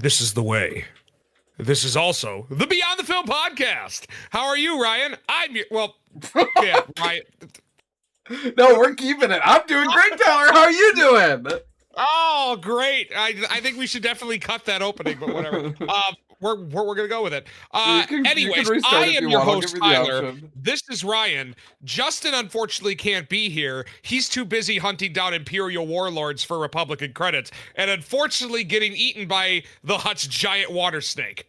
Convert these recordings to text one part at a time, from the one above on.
This is the way. This is also the Beyond the Film podcast. How are you, Ryan? Yeah, Ryan. No, we're keeping it. I'm doing great, Tyler. How are you doing? Oh, great. I think we should definitely cut that opening, but whatever. We're gonna go with it. You can Anyways, restart I if am you your want. I'll host, give you the Tyler. option. This is Ryan. Justin unfortunately can't be here. He's too busy hunting down Imperial warlords for Republican credits, and unfortunately getting eaten by the Hutt's giant water snake.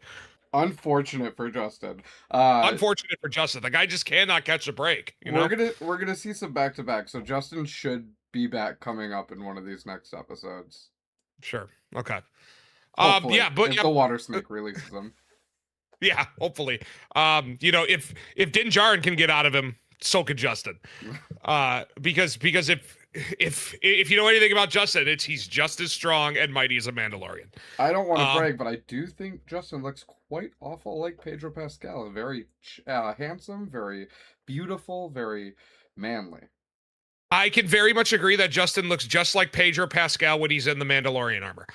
Unfortunate for Justin. Unfortunate for Justin. The guy just cannot catch a break. We're gonna see some back to back. So Justin should be back coming up in one of these next episodes. Sure. Okay. Hopefully, but if the water snake releases him. Yeah, hopefully. If Din Djarin can get out of him, so could Justin. Because if you know anything about Justin, he's just as strong and mighty as a Mandalorian. I don't want to brag, but I do think Justin looks quite awful like Pedro Pascal. Very handsome, very beautiful, very manly. I can very much agree that Justin looks just like Pedro Pascal when he's in the Mandalorian armor.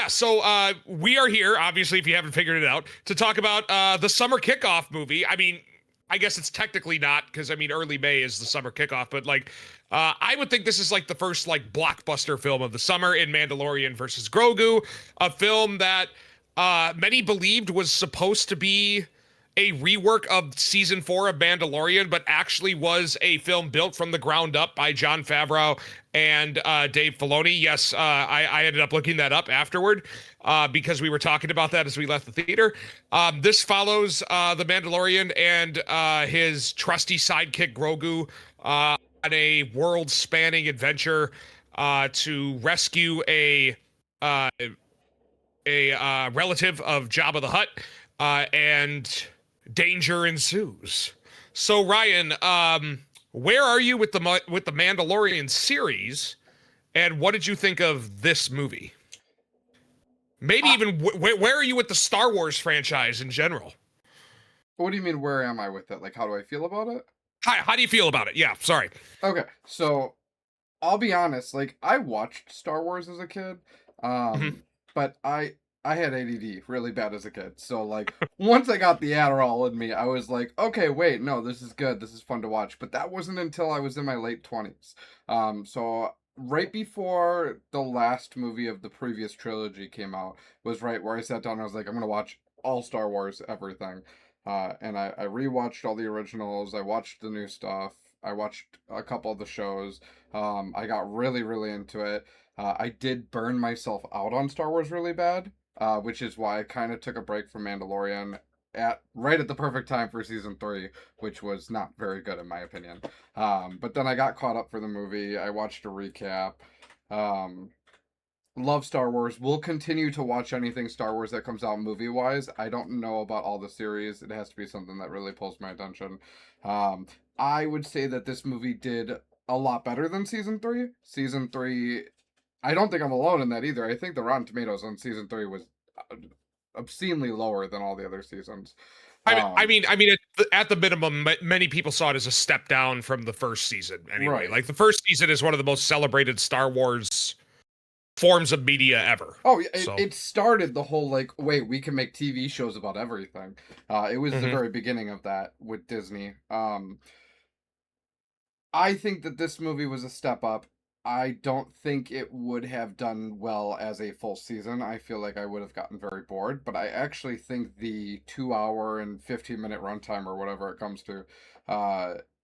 So we are here, obviously, if you haven't figured it out, to talk about the summer kickoff movie. I mean, I guess it's technically not, because early May is the summer kickoff, but I would think this is like the first blockbuster film of the summer in Mandalorian versus Grogu, a film that many believed was supposed to be a rework of season 4 of Mandalorian, but actually was a film built from the ground up by Jon Favreau and Dave Filoni. Yes, I ended up looking that up afterward because we were talking about that as we left the theater. This follows the Mandalorian and his trusty sidekick Grogu on a world-spanning adventure to rescue a relative of Jabba the Hutt, and danger ensues. So Ryan, where are you with the Mandalorian series, and what did you think of this movie? Maybe even where are you with the Star Wars franchise in general? What do you mean, where am I with it? Like, how do I feel about it? How do you feel about it? Yeah, sorry. Okay, so I'll be honest, I watched Star Wars as a kid, but I had ADD really bad as a kid. So once I got the Adderall in me, I was like, okay, wait, no, this is good. This is fun to watch. But that wasn't until I was in my late 20s. So right before the last movie of the previous trilogy came out was right where I sat down and I was like, I'm going to watch all Star Wars, everything. And I rewatched all the originals. I watched the new stuff. I watched a couple of the shows. I got really, really into it. I did burn myself out on Star Wars really bad. Which is why I kind of took a break from Mandalorian right at the perfect time for season 3, which was not very good in my opinion. But then I got caught up for the movie. I watched a recap. Love Star Wars. Will continue to watch anything Star Wars that comes out movie-wise. I don't know about all the series. It has to be something that really pulls my attention. I would say that this movie did a lot better than season 3. Season 3, I don't think I'm alone in that either. I think the Rotten Tomatoes on season 3 was obscenely lower than all the other seasons. I mean, at the minimum, many people saw it as a step down from the first season. Anyway, right. The first season is one of the most celebrated Star Wars forms of media ever. Oh, it started the whole wait, we can make TV shows about everything. It was the very beginning of that with Disney. I think that this movie was a step up. I don't think it would have done well as a full season. I feel like I would have gotten very bored, but I actually think the 2 hour and 15-minute runtime or whatever it comes to,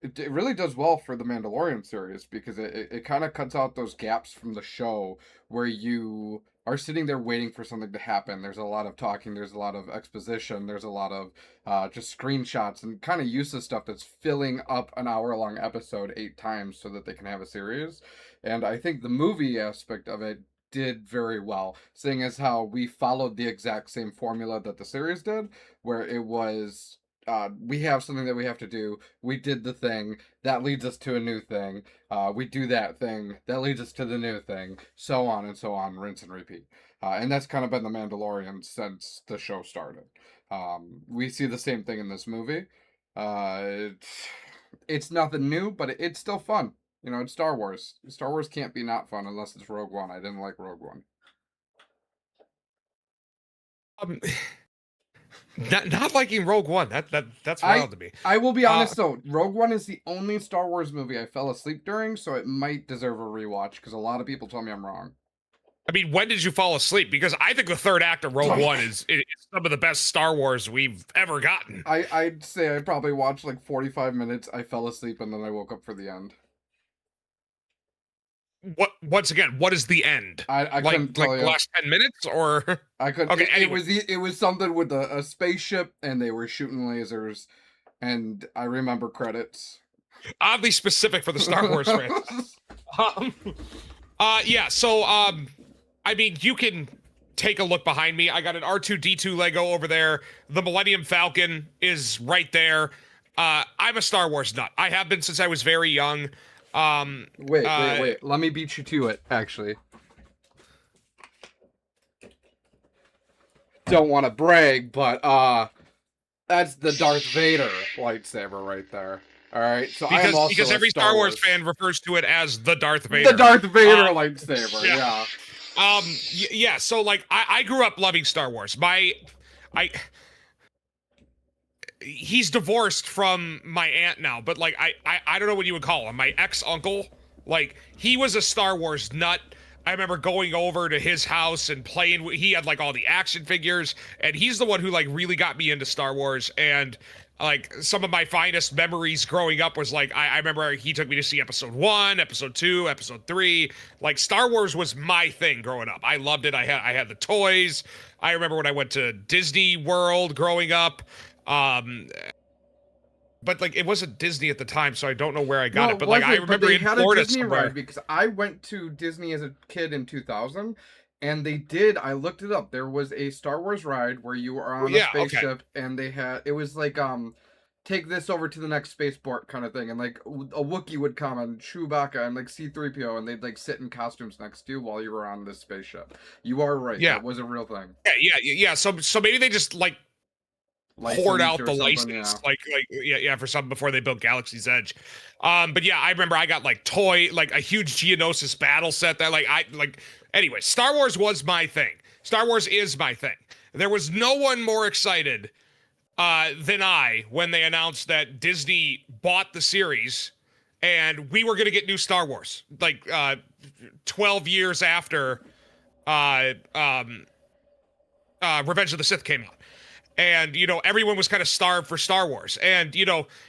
it really does well for the Mandalorian series because it kind of cuts out those gaps from the show where you are sitting there waiting for something to happen. There's a lot of talking, there's a lot of exposition, there's a lot of just screenshots and kind of useless stuff that's filling up an hour-long episode 8 times so that they can have a series. And I think the movie aspect of it did very well, seeing as how we followed the exact same formula that the series did, where it was we have something that we have to do. We did the thing. That leads us to a new thing. We do that thing. That leads us to the new thing. So on and so on, rinse and repeat. And that's kind of been the Mandalorian since the show started. We see the same thing in this movie. It's nothing new, but it's still fun. You know, it's Star Wars. Star Wars can't be not fun unless it's Rogue One. I didn't like Rogue One. Um, not liking Rogue One. That's wild to me. I will be honest though, Rogue One is the only Star Wars movie I fell asleep during, so it might deserve a rewatch because a lot of people told me I'm wrong. I mean, when did you fall asleep? Because I think the third act of Rogue One is some of the best Star Wars we've ever gotten. I'd say I probably watched like 45 minutes. I fell asleep and then I woke up for the end. Once again, what is the end? I couldn't tell you. The last 10 minutes or I couldn't. Okay, anyway. anyway. It was something with a spaceship and they were shooting lasers, and I remember credits. Oddly specific for the Star Wars fans. Yeah. So I mean, you can take a look behind me. I got an R2D2 Lego over there. The Millennium Falcon is right there. I'm a Star Wars nut. I have been since I was very young. Wait. Let me beat you to it, actually. Don't want to brag, but that's the Darth Vader lightsaber right there. All right, so I am also because every Star Wars fan refers to it as the Darth Vader. The Darth Vader lightsaber, yeah. Yeah. So like, I grew up loving Star Wars. He's divorced from my aunt now, but like I don't know what you would call him. My ex-uncle, like he was a Star Wars nut. I remember going over to his house and playing. He had like all the action figures, and he's the one who like really got me into Star Wars. And like some of my finest memories growing up was like I remember he took me to see Episode 1, Episode 2, Episode 3. Like Star Wars was my thing growing up. I loved it. I had the toys. I remember when I went to Disney World growing up. But like it wasn't Disney at the time, so I don't know where I got it. But like I remember in Florida somewhere. Because I went to Disney as a kid in 2000, and they did. I looked it up. There was a Star Wars ride where you were on a spaceship, and they had it was like take this over to the next spaceport kind of thing, and like a Wookiee would come and Chewbacca and like C-3PO, and they'd like sit in costumes next to you while you were on this spaceship. You are right. Yeah, that was a real thing. Yeah. So maybe they just like poured out the license, for something before they built Galaxy's Edge. But yeah, I remember I got like a huge Geonosis battle set that anyway, Star Wars was my thing. Star Wars is my thing. There was no one more excited than I when they announced that Disney bought the series and we were going to get new Star Wars 12 years after Revenge of the Sith came out. And, everyone was kind of starved for Star Wars. And,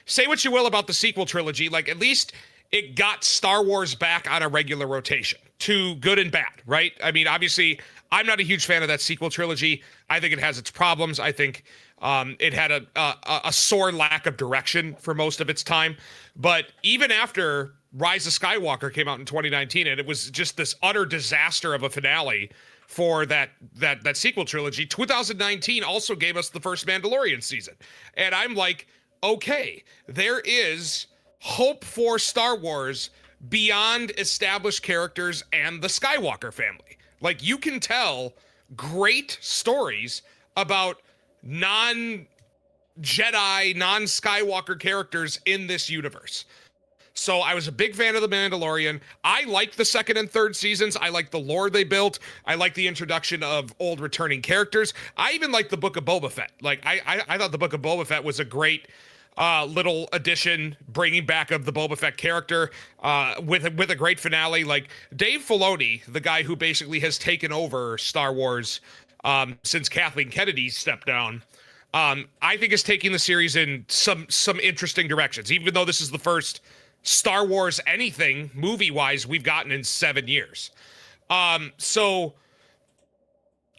say what you will about the sequel trilogy, like, at least it got Star Wars back on a regular rotation, to good and bad, right? I mean, obviously, I'm not a huge fan of that sequel trilogy. I think it has its problems. I think it had a sore lack of direction for most of its time. But even after Rise of Skywalker came out in 2019, and it was just this utter disaster of a finale for that sequel trilogy, 2019 also gave us the first Mandalorian season. And I'm like, okay, there is hope for Star Wars beyond established characters and the Skywalker family. Like, you can tell great stories about non-Jedi, non-Skywalker characters in this universe. So I was a big fan of The Mandalorian. I liked the second and third seasons. I liked the lore they built. I liked the introduction of old returning characters. I even liked the Book of Boba Fett. Like, I thought the Book of Boba Fett was a great little addition, bringing back of the Boba Fett character with a great finale. Like, Dave Filoni, the guy who basically has taken over Star Wars since Kathleen Kennedy stepped down, I think is taking the series in some interesting directions, even though this is the first Star Wars anything movie-wise we've gotten in 7 years. So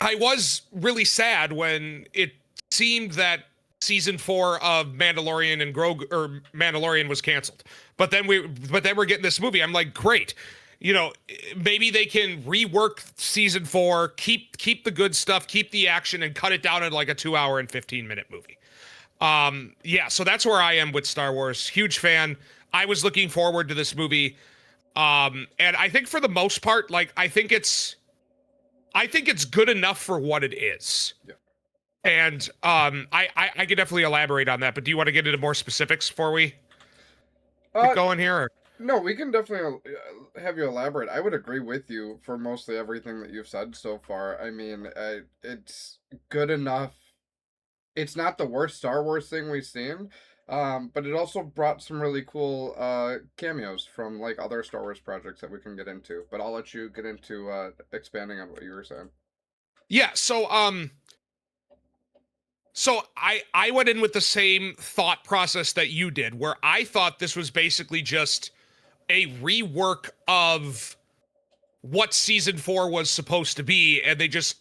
I was really sad when it seemed that season 4 of Mandalorian and Grogu, or Mandalorian, was canceled. But then we're getting this movie. I'm like, great. Maybe they can rework season 4, keep the good stuff, keep the action, and cut it down to like a 2-hour and 15-minute movie. So that's where I am with Star Wars. Huge fan. I was looking forward to this movie. And I think for the most part, like, I think it's good enough for what it is. Yeah. And I could definitely elaborate on that, but do you want to get into more specifics before we get going here? Or? No, we can definitely have you elaborate. I would agree with you for mostly everything that you've said so far. I mean, it's good enough. It's not the worst Star Wars thing we've seen, but it also brought some really cool cameos from like other Star Wars projects that we can get into. But I'll let you get into expanding on what you were saying. Yeah, so I went in with the same thought process that you did, where I thought this was basically just a rework of what season 4 was supposed to be, and they just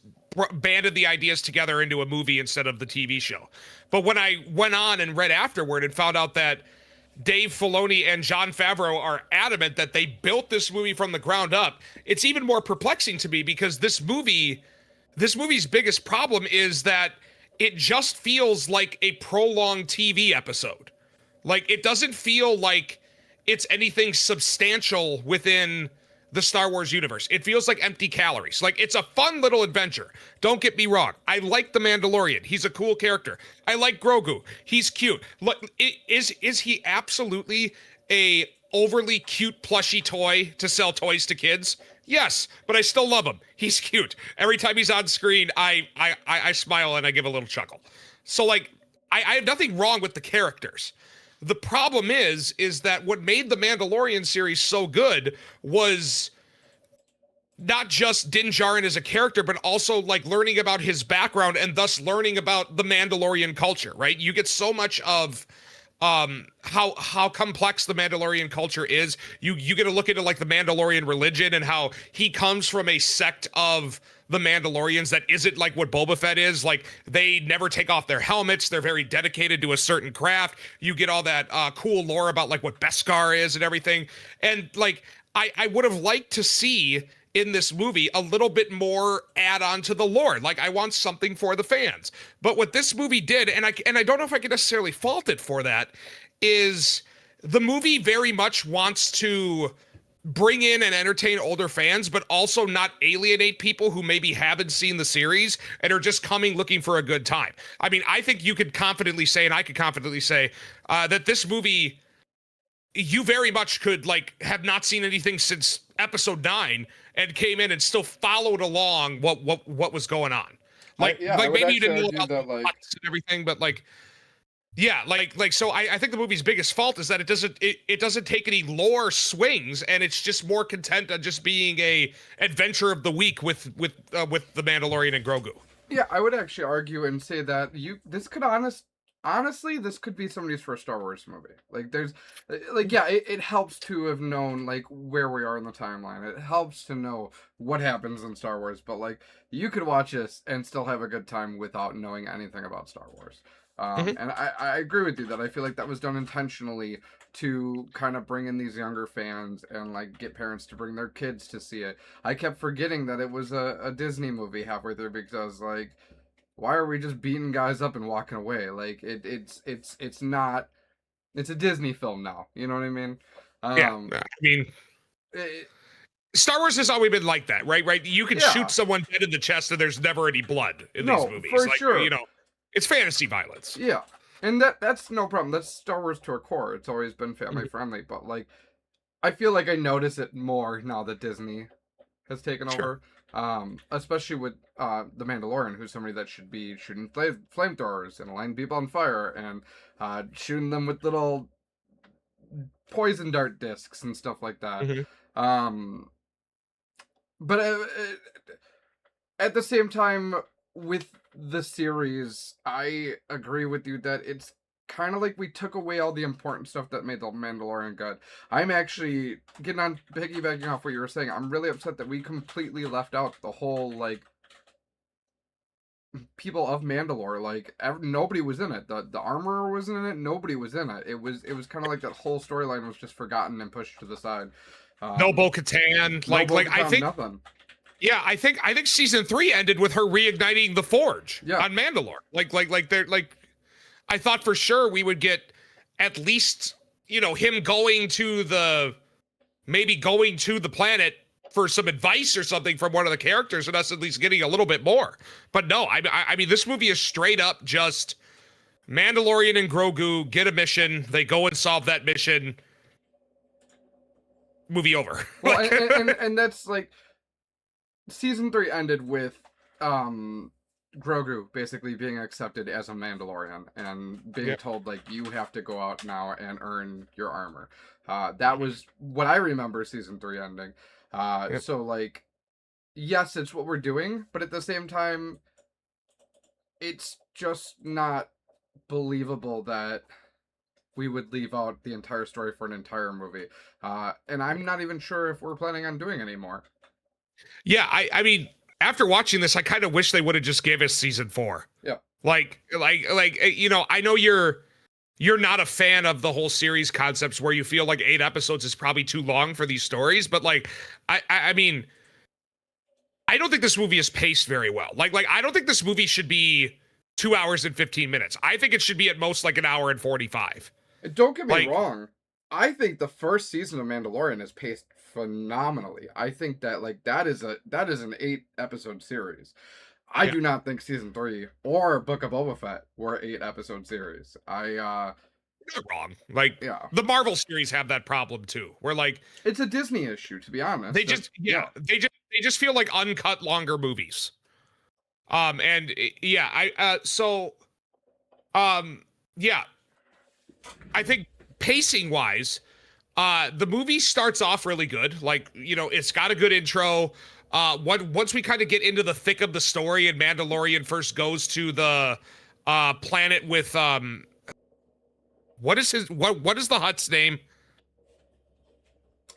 banded the ideas together into a movie instead of the TV show. But when I went on and read afterward and found out that Dave Filoni and Jon Favreau are adamant that they built this movie from the ground up, it's even more perplexing to me, because this movie's biggest problem is that it just feels like a prolonged TV episode. Like, it doesn't feel like it's anything substantial within the Star Wars universe. It feels like empty calories. Like, it's a fun little adventure. Don't get me wrong. I like the Mandalorian. He's a cool character. I like Grogu. He's cute. Look, is he absolutely a overly cute plushy toy to sell toys to kids? Yes, but I still love him. He's cute. Every time he's on screen, I smile and I give a little chuckle. So, like, I have nothing wrong with the characters. The problem is that what made the Mandalorian series so good was not just Din Djarin as a character, but also like learning about his background and thus learning about the Mandalorian culture, right? You get so much of how complex the Mandalorian culture is. You get to look into like the Mandalorian religion and how he comes from a sect of the Mandalorians that isn't like what Boba Fett is. Like, they never take off their helmets. They're very dedicated to a certain craft. You get all that cool lore about like what Beskar is and everything. And like, I would have liked to see in this movie a little bit more add on to the lore. Like, I want something for the fans. But what this movie did, and I don't know if I can necessarily fault it for that, is the movie very much wants to bring in and entertain older fans, but also not alienate people who maybe haven't seen the series and are just coming looking for a good time. I mean, I think you could confidently say, and I could confidently say, that this movie, you very much could like have not seen anything since episode 9 and came in and still followed along what was going on. Like, like maybe you didn't know about that, the like, plots and everything, but like, yeah, like so I think the movie's biggest fault is that it doesn't take any lore swings, and it's just more content on just being a adventure of the week with the Mandalorian and Grogu. Yeah, I would actually argue and say that this could honestly, this could be somebody's first Star Wars movie. Like, there's, like, yeah, it helps to have known like where we are in the timeline. It helps to know what happens in Star Wars, but like, you could watch this and still have a good time without knowing anything about Star Wars. And I agree with you that I feel like that was done intentionally to kind of bring in these younger fans and like get parents to bring their kids to see it. I kept forgetting that it was a Disney movie halfway through, because like, why are we just beating guys up and walking away? Like, it's not, it's a Disney film now. You know what I mean? Yeah, I mean, Star Wars has always been like that, right? Right? You can shoot someone dead in the chest and there's never any blood in these movies. For like, sure. You know, it's fantasy violence. Yeah. And that's no problem. That's Star Wars to our core. It's always been family friendly, but like, I feel like I notice it more now that Disney has taken over. Especially with the Mandalorian, who's somebody that should be shooting flamethrowers and lighting people on fire and shooting them with little poison dart discs and stuff like that. But at the same time, with the series, I agree with you that it's kind of like we took away all the important stuff that made the Mandalorian good. I'm actually piggybacking off what you were saying. I'm really upset that we completely left out the whole like people of Mandalore. Like, nobody was in it. The armorer wasn't in it. Nobody was in it. It was kind of like that whole storyline was just forgotten and pushed to the side. No Bo-Katan. I think nothing. Yeah, I think season 3 ended with her reigniting the Forge on Mandalore. I thought for sure we would get at least, you know, him going to the planet for some advice or something from one of the characters, and us at least getting a little bit more. But no, I mean, this movie is straight up just Mandalorian and Grogu get a mission. They go and solve that mission. movie over. Well, Like- and that's like season 3 ended with Grogu basically being accepted as a Mandalorian and being Yep. told like you have to go out now and earn your armor. That was what I remember season 3 ending. Yep. So like, yes, it's what we're doing, but at the same time, it's just not believable that we would leave out the entire story for an entire movie. And I'm not even sure if we're planning on doing any more. Yeah, I mean, after watching this, I kind of wish they would have just gave us season 4. Yeah. Like, you know, I know you're not a fan of the whole series concepts where you feel like 8 episodes is probably too long for these stories, but like, I mean, I don't think this movie is paced very well. Like I don't think this movie should be 2 hours and 15 minutes. I think it should be at most like an hour and 45. Don't get me Like- wrong. I think the first season of Mandalorian is paced phenomenally. I think that like that is an 8 episode series. I Yeah. do not think season 3 or Book of Boba Fett were 8 episode series. You're not wrong. Like, Yeah, the Marvel series have that problem too, where like it's a Disney issue, to be honest. they just they just feel like uncut longer movies. And yeah, yeah, I think pacing wise, the movie starts off really good. Like, you know, it's got a good intro. Once we kind of get into the thick of the story and Mandalorian first goes to the planet with what is the Hutt's name?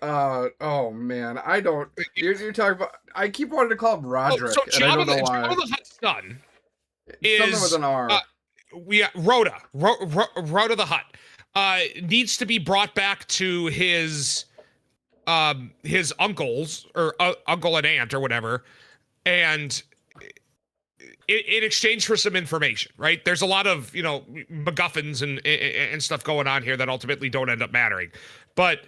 Oh man, I don't. You're talking about. I keep wanting to call him Roderick, and I don't know why. Jabba the Hutt's son Something with an R. Rhoda the Hutt needs to be brought back to his uncles or uncle and aunt or whatever, and in exchange for some information, right? There's a lot of, you know, MacGuffins and stuff going on here that ultimately don't end up mattering, but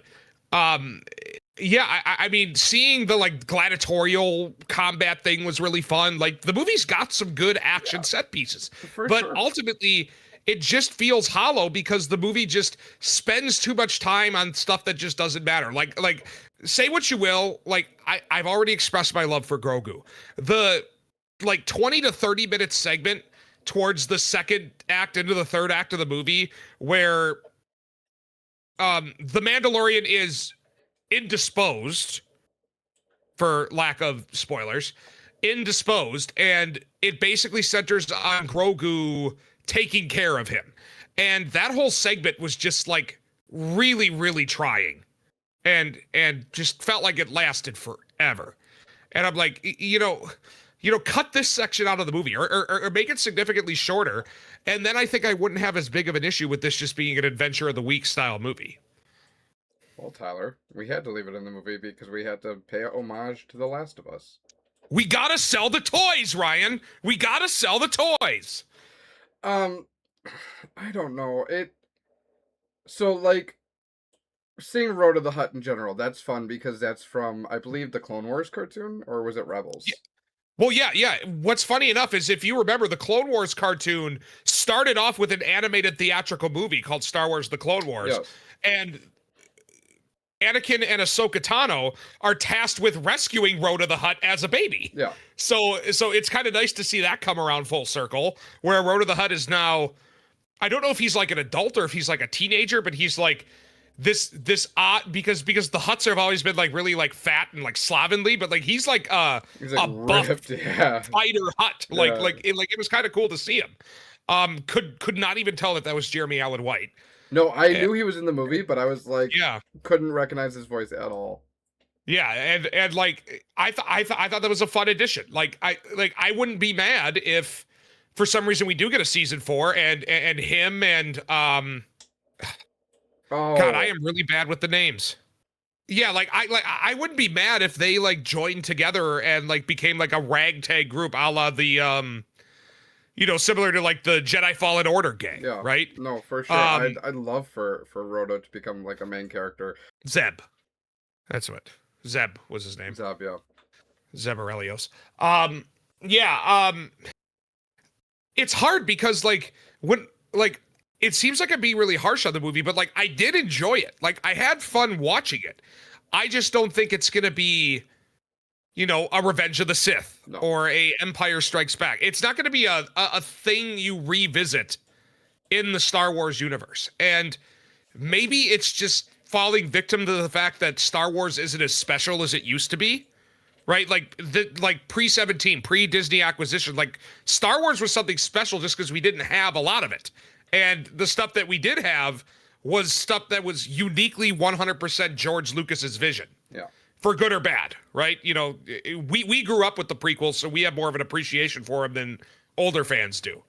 yeah, I mean, seeing the like gladiatorial combat thing was really fun. Like, the movie's got some good action set pieces, but ultimately it just feels hollow because the movie just spends too much time on stuff that just doesn't matter. Like say what you will, like I've already expressed my love for Grogu. The like 20 to 30 minute segment towards the second act into the third act of the movie where the Mandalorian is indisposed, for lack of spoilers, indisposed, and it basically centers on Grogu taking care of him. And that whole segment was just like really, really trying and just felt like it lasted forever. And I'm like, you know, cut this section out of the movie or make it significantly shorter. And then I think I wouldn't have as big of an issue with this just being an adventure of the week style movie. Well, Tyler, we had to leave it in the movie because we had to pay homage to The Last of Us. We gotta sell the toys, Ryan. We gotta sell the toys. I don't know. So like seeing Road of the Hutt in general, that's fun because that's from, I believe, the Clone Wars cartoon, or was it Rebels? Yeah. Well, yeah. What's funny enough is if you remember, the Clone Wars cartoon started off with an animated theatrical movie called Star Wars: The Clone Wars, Yes. and Anakin and Ahsoka Tano are tasked with rescuing Rhoda the Hutt as a baby. Yeah. So it's kind of nice to see that come around full circle, where Rhoda the Hutt is now, I don't know if he's like an adult or if he's like a teenager, but he's like this odd because the Hutts have always been like really like fat and like slovenly, but like he's like He's a buff ripped, yeah. fighter Hutt. Like Yeah. it was kind of cool to see him. Could not even tell that was Jeremy Allen White. No, I knew he was in the movie, but I was like, Yeah. couldn't recognize his voice at all. Yeah, and like I thought that was a fun addition. Like I wouldn't be mad if for some reason we do get a season 4 and him and Oh God, I am really bad with the names. Yeah, I wouldn't be mad if they like joined together and like became like a ragtag group, a la the you know, similar to like the Jedi Fallen Order gang, yeah. right? No, for sure. I'd love for Rhoda to become like a main character. Zeb. That's what. Zeb was his name. Zeb, yeah. Zeb Aurelios. Yeah, it's hard because like when like it seems like I'm being really harsh on the movie, but like I did enjoy it. Like I had fun watching it. I just don't think it's gonna be, a Revenge of the Sith No. or a Empire Strikes Back. It's not gonna be a thing you revisit in the Star Wars universe. And maybe it's just falling victim to the fact that Star Wars isn't as special as it used to be. Right? Like pre-17, pre-Disney acquisition, like Star Wars was something special just because we didn't have a lot of it. And the stuff that we did have was stuff that was uniquely 100% George Lucas's vision. Yeah. For good or bad, right? We grew up with the prequels, so we have more of an appreciation for them than older fans do.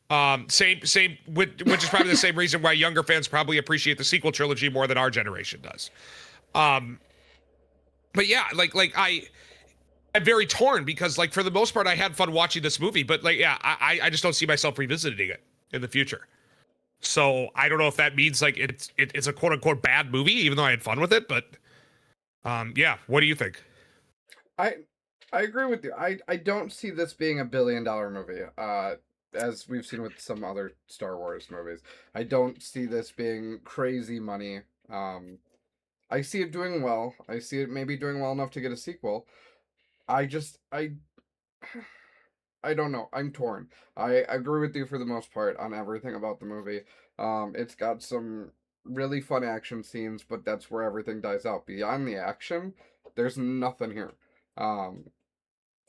Which is probably the same reason why younger fans probably appreciate the sequel trilogy more than our generation does. But yeah, I'm very torn because, like, for the most part, I had fun watching this movie, but like, yeah, I just don't see myself revisiting it in the future. So I don't know if that means like it's a quote unquote bad movie, even though I had fun with it. But yeah, what do you think? I agree with you. I don't see this being a billion-dollar movie. As we've seen with some other Star Wars movies, I don't see this being crazy money. I see it doing well. I see it maybe doing well enough to get a sequel. I don't know. I'm torn. I agree with you for the most part on everything about the movie. It's got some really fun action scenes, but that's where everything dies out. Beyond the action, there's nothing here. Um,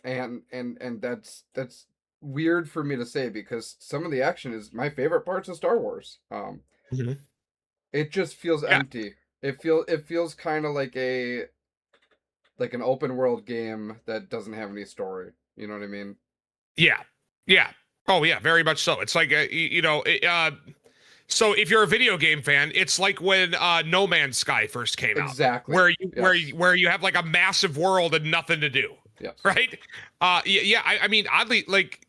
and that's weird for me to say because some of the action is my favorite parts of Star Wars. Mhm. It just feels Yeah, empty. It feels kind of like an open world game that doesn't have any story. You know what I mean? yeah, yeah. Oh yeah, very much so. It's like so if you're a video game fan, it's like when No Man's Sky first came out, Exactly. where you Yes. where you have like a massive world and nothing to do, Yes. right? Yeah. I mean, oddly, like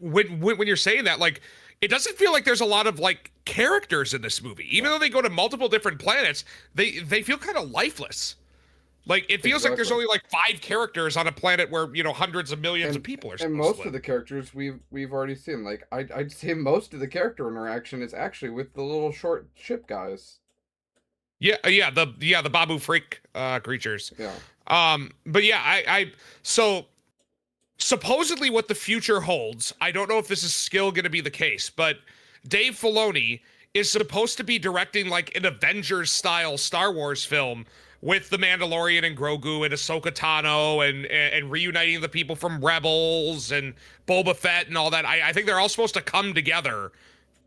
when you're saying that, like it doesn't feel like there's a lot of like characters in this movie, even though they go to multiple different planets. They feel kind of lifeless. Like it feels like there's Exactly. only like 5 characters on a planet where hundreds of millions of And people are and supposed to most of live. the characters we've already seen. Like I'd say most of the character interaction is actually with the little short ship guys. Yeah, the Babu Freak creatures. Yeah. But yeah, so supposedly what the future holds, I don't know if this is still going to be the case, but Dave Filoni is supposed to be directing like an Avengers style Star Wars film with the Mandalorian and Grogu and Ahsoka Tano and reuniting the people from Rebels and Boba Fett and all that. I think they're all supposed to come together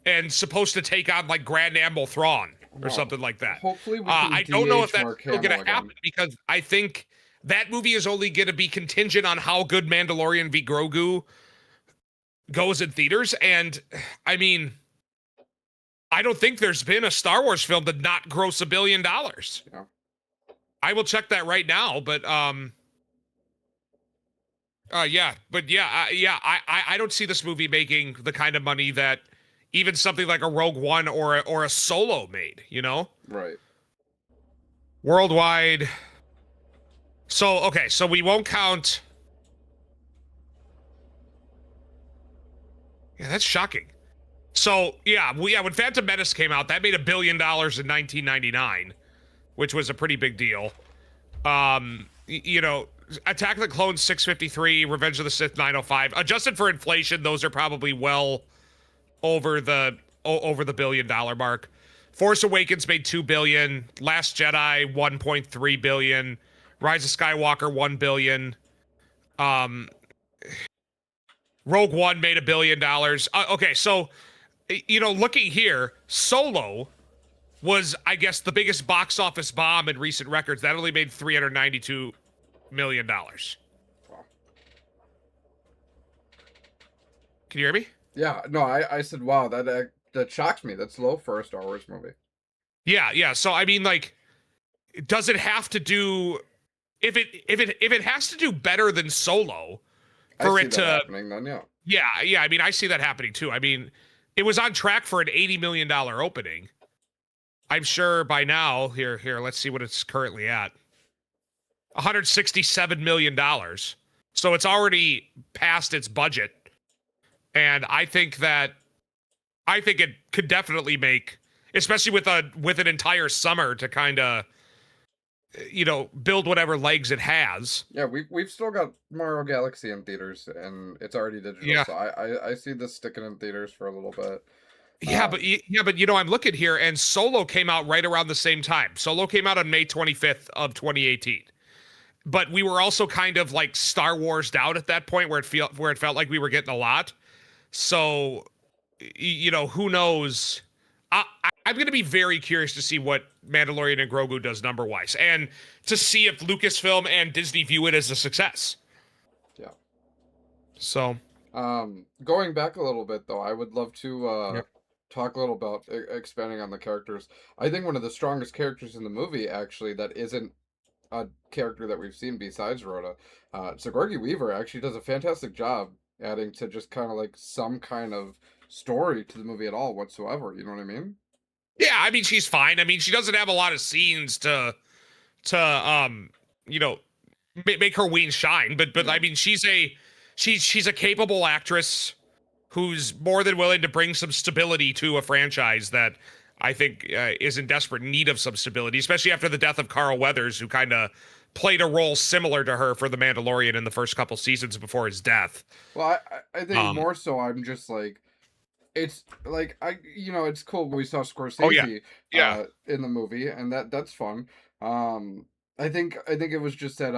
and supposed to take on like Grand Admiral Thrawn or Well, something like that. hopefully we can I don't know if DH that's Mark still Hamill going to happen again. because I think that movie is only going to be contingent on how good Mandalorian v Grogu goes in theaters. And I mean, I don't think there's been a Star Wars film that not gross $1 billion. Yeah. I will check that right now, but I don't see this movie making the kind of money that even something like a Rogue One or a Solo made, Right. worldwide. So okay, so we won't count. Yeah, that's shocking. So yeah, when Phantom Menace came out, that made $1 billion in 1999, which was a pretty big deal. Attack of the Clones 653, Revenge of the Sith 905. Adjusted for inflation, those are probably well over the $1 billion mark. Force Awakens made $2 billion. Last Jedi 1.3 billion. Rise of Skywalker 1 billion. Rogue One made $1 billion. Okay, so looking here, Solo was, I guess, the biggest box office bomb in recent records. That only made $392 million. Wow. Can you hear me? Yeah. No, I said wow. That shocks me. That's low for a Star Wars movie. Yeah. So I mean, like, does it have to do? If it has to do better than Solo for I see it that to, happening then. Yeah. yeah. I mean, I see that happening too. I mean, it was on track for an $80 million opening. I'm sure by now. Here. Let's see what it's currently at. $167 million. So it's already past its budget. And I think that I think it could definitely make, especially with an entire summer to kind of, build whatever legs it has. Yeah, we've still got Mario Galaxy in theaters, and it's already digital, Yeah. so I see this sticking in theaters for a little bit. But I'm looking here, and Solo came out right around the same time. Solo came out on May 25th of 2018. But we were also kind of like Star Wars'd out at that point, where it felt like we were getting a lot. So, who knows? I'm going to be very curious to see what Mandalorian and Grogu does number wise, and to see if Lucasfilm and Disney view it as a success. Yeah. So, going back a little bit though, I would love to yeah. talk a little about expanding on the characters. I think one of the strongest characters in the movie, actually, that isn't a character that we've seen besides Rhoda, Sigourney Weaver actually does a fantastic job adding to just kind of like some kind of story to the movie at all whatsoever. You know what I mean? Yeah, I mean, she's fine. I mean, she doesn't have a lot of scenes to you know make her wings shine, but Yeah. I mean, she's a capable actress who's more than willing to bring some stability to a franchise that I think is in desperate need of some stability, especially after the death of Carl Weathers, who kind of played a role similar to her for the Mandalorian in the first couple seasons before his death. Well, I think Um, more so I'm just like, it's like it's cool we saw oh yeah, Scorsese yeah. in the movie, and that's fun. I think it was just that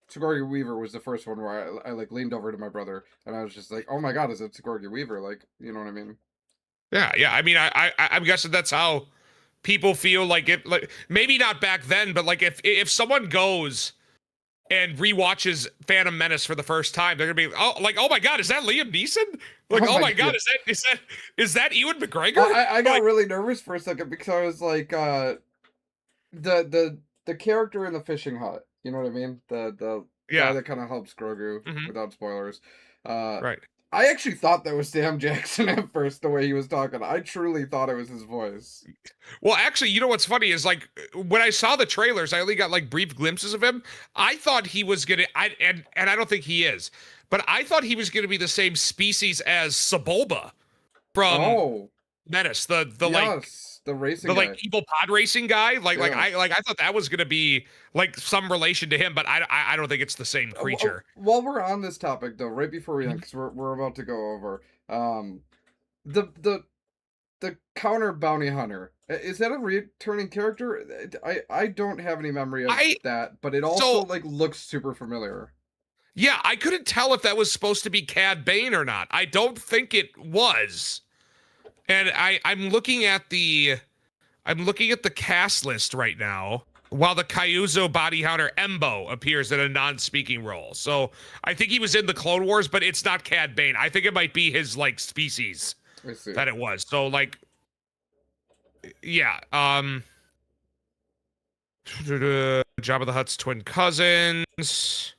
Sigourney Weaver was the first one where I like leaned over to my brother and I was just like, oh my god, is it Sigourney Weaver? Like, you know what I mean? Yeah. I mean, I'm guessing that's how people feel like it. Like maybe not back then, but like if someone goes and rewatches Phantom Menace for the first time, they're gonna be oh my god, is that Liam Neeson? Like Oh oh my my god, god. is that Ewan McGregor? I got Like really nervous for a second because I was like, the character in the fishing hut. You know what I mean? The guy yeah, that kind of helps Grogu hmm without spoilers. Uh, right. I actually thought that was Sam Jackson at first, the way he was talking. I truly thought it was his voice. Well, actually, you know what's funny is like when I saw the trailers, I only got like brief glimpses of him. I thought he was gonna, and I don't think he is, but I thought he was gonna be the same species as Sebulba from Oh, Menace, the like yes, the racing the guy. like evil pod racing guy. Yeah. I thought that was gonna be like some relation to him, but I don't think it's the same creature. While we're on this topic, though, right before we end, Mhm. because we're about to go over, the the the counter bounty hunter, is that a returning character? I don't have any memory of I that, but it also so like looks super familiar. yeah, I couldn't tell if that was supposed to be Cad Bane or not. I don't think it was. And I'm looking at the cast list right now, while the Kyuzo body hunter Embo appears in a non-speaking role. So I think he was in the Clone Wars, but it's not Cad Bane. I think it might be his like species I see. that it was. So like, yeah. Jabba the Hutt's twin cousins.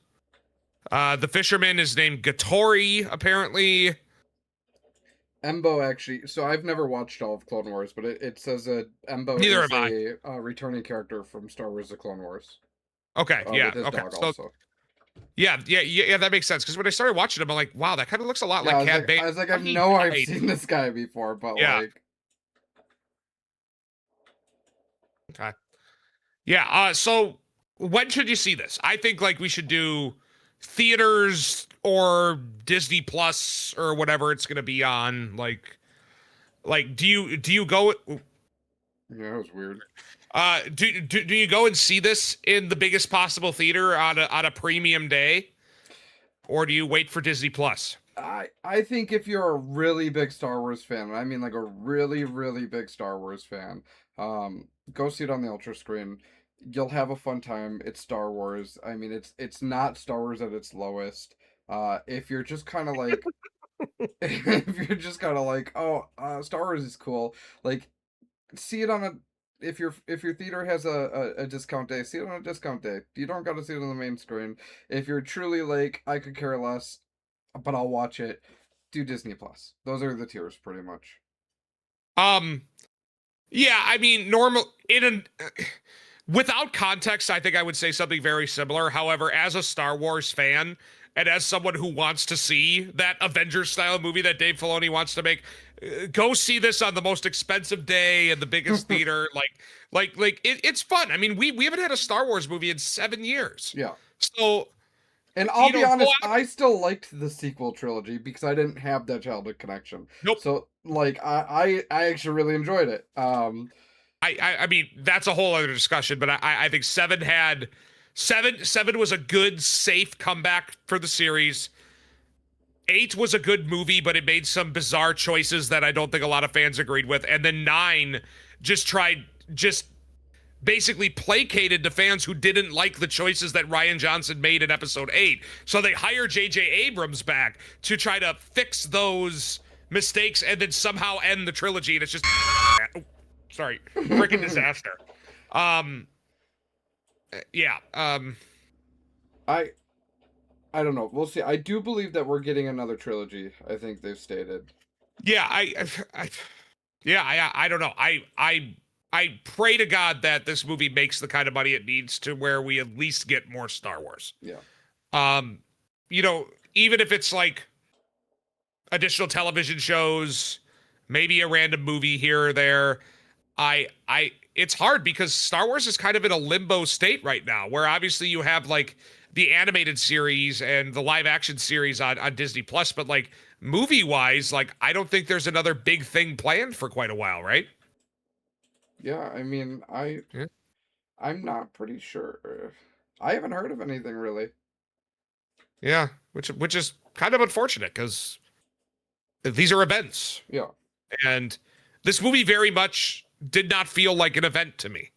The fisherman is named Gatori, apparently. Embo actually. So I've never watched all of Clone Wars, but it says that Embo Neither is have I. a returning character from Star Wars: The Clone Wars, Okay, yeah, with his okay. dog So also. yeah, that makes sense. Because when I started watching him, I'm like, wow, that kind of looks a lot Yeah, like Cad Bane. I was like, I But he know I've died. seen this guy before, but Yeah. like, Okay. Yeah. So when should you see this? I think like we should do theaters or Disney Plus or whatever it's gonna be on. Like do you go? yeah, it was weird. Do you go and see this in the biggest possible theater on a premium day, or do you wait for Disney Plus? I think if you're a really big Star Wars fan, and I mean like a really really big Star Wars fan, go see it on the Ultra screen. You'll have a fun time. It's Star Wars. I mean, it's not Star Wars at its lowest. If you're just kind of like, if you're just kind of like, oh, Star Wars is cool. Like, see it on a if your theater has a discount day, see it on a discount day. You don't got to see it on the main screen. If you're truly like, I could care less, but I'll watch it, do Disney Plus. Those are the tiers pretty much. Um. Yeah. I mean, normal in an. Without context, I think I would say something very similar. However, as a Star Wars fan and as someone who wants to see that Avengers style movie that Dave Filoni wants to make, go see this on the most expensive day and the biggest theater. It's fun. I mean, we haven't had a Star Wars movie in 7 years. Yeah. So, and I'll be honest, go out. I still liked the sequel trilogy because I didn't have that childhood connection. Nope. So like I actually really enjoyed it. I mean, that's a whole other discussion, but I think seven was a good, safe comeback for the series. 8 was a good movie, but it made some bizarre choices that I don't think a lot of fans agreed with. And then 9 just basically placated the fans who didn't like the choices that Rian Johnson made in episode 8. So they hired J.J. Abrams back to try to fix those mistakes and then somehow end the trilogy. And it's just, freaking disaster. I don't know. We'll see. I do believe that we're getting another trilogy. I think they've stated. Yeah, I don't know. I pray to God that this movie makes the kind of money it needs to where we at least get more Star Wars. Yeah. Even if it's like additional television shows, maybe a random movie here or there. It's hard because Star Wars is kind of in a limbo state right now, where obviously you have like the animated series and the live action series on Disney Plus, but like movie wise, like I don't think there's another big thing planned for quite a while, right? Yeah, I mean, I'm not pretty sure. I haven't heard of anything really. Yeah, which is kind of unfortunate because these are events. Yeah. And this movie very much did not feel like an event to me,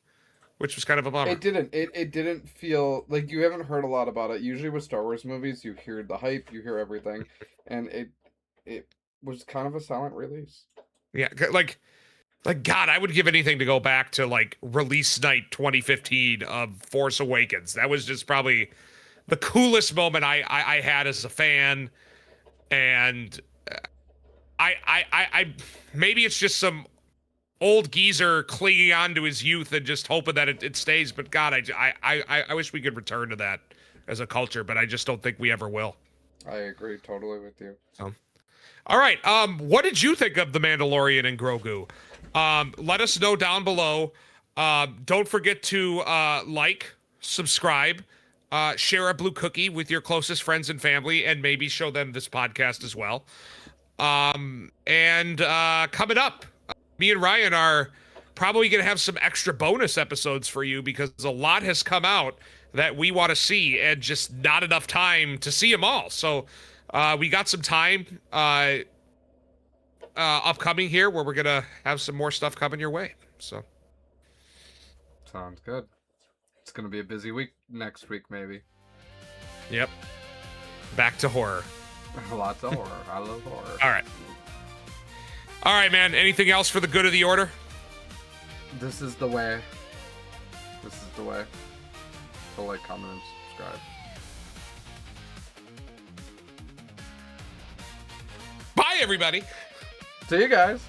which was kind of a bummer. It didn't. It didn't feel like you haven't heard a lot about it. Usually with Star Wars movies, you hear the hype, you hear everything, and it was kind of a silent release. Yeah, like God, I would give anything to go back to like release night 2015 of Force Awakens. That was just probably the coolest moment I had as a fan, and I maybe it's just some old geezer clinging on to his youth and just hoping that it stays. But God, I wish we could return to that as a culture, but I just don't think we ever will. I agree totally with you. So, all right. What did you think of The Mandalorian and Grogu? Let us know down below. Don't forget to like, subscribe, share a blue cookie with your closest friends and family, and maybe show them this podcast as well. And coming up, me and Ryan are probably going to have some extra bonus episodes for you because a lot has come out that we want to see and just not enough time to see them all. So we got some time upcoming here where we're going to have some more stuff coming your way. So sounds good. It's going to be a busy week next week, maybe. Yep. Back to horror. Lots of horror. I love horror. All right, man. Anything else for the good of the order? This is the way. This is the way. So like, comment, and subscribe. Bye, everybody. See you guys.